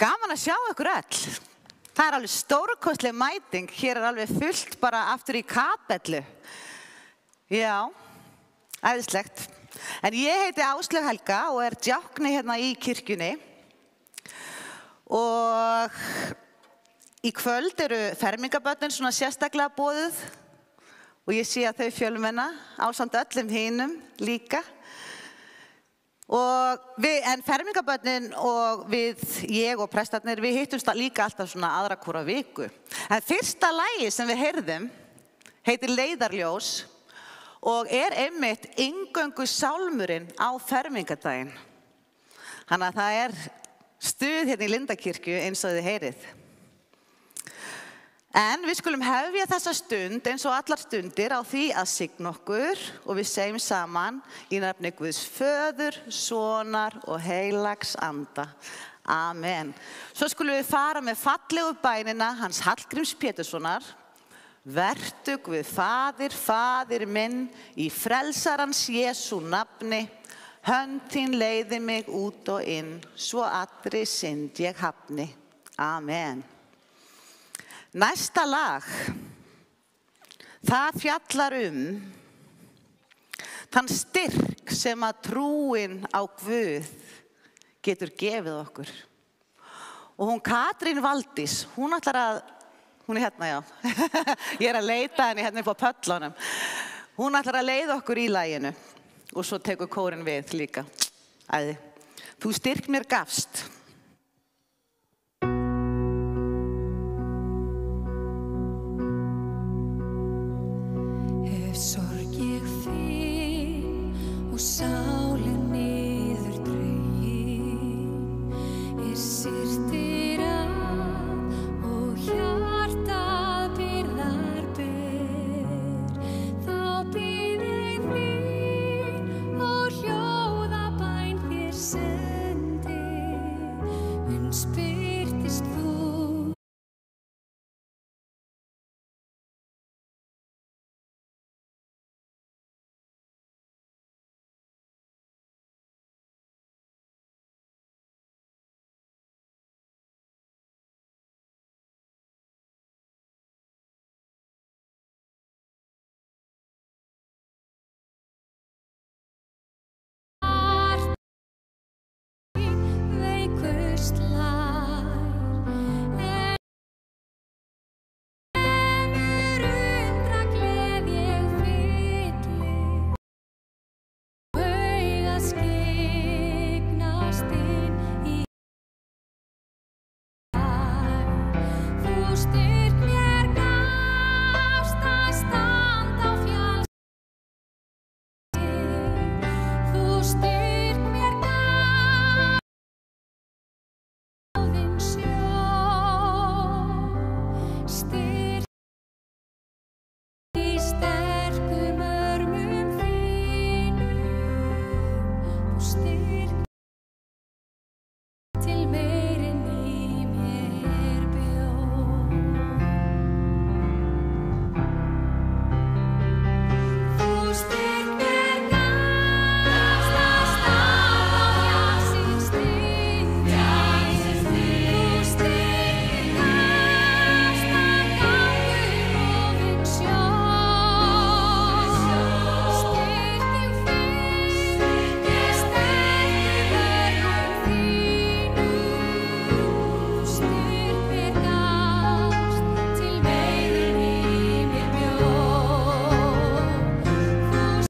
Gaman að sjá ykkur öll. Það alveg stórkostleg mæting. Hér alveg fullt bara aftur í kapellu. Já, æðislegt. En ég heiti Áslaug Helga og djákni hérna í kirkjunni. Og í kvöld eru fermingarbörnin svona sérstaklega boðuð. Og ég sé að þau fjölmenna ásamt öllum hinum líka. En fermingarbörnin og ég og prestarnir, við hittumst líka alltaf svona aðra hvora viku. En fyrsta lagi sem við heyrðum heitir Leiðarljós og einmitt inngöngu sálmurinn á fermingardaginn. Þannig að það stuð hérna í Lindakirkju eins og þið heyrið. En við skulum hefja þessa stund eins og allar stundir á því að signa okkur og við segjum saman í nafni Guðs Föður, Sonar og Heilags Anda. Amen. Svo skulum við fara með fallegu bænina hans Hallgríms Péturssonar. Vertu Guð Faðir, Faðir minn, í frelsarans Jesú nafni, hönd þín leiði mig út og inn, svo allri synd ég hafni. Amen. Næsta lag, það fjallar þann styrk sem að trúin á Guð getur gefið okkur. Og hún Katrín Valdís, hún hérna, já. Ég að leita henni hérna upp á pöllunum. Hún ætlar að leiða okkur í laginu og svo tekur kórinn við líka. Æði, þú styrk mér gafst.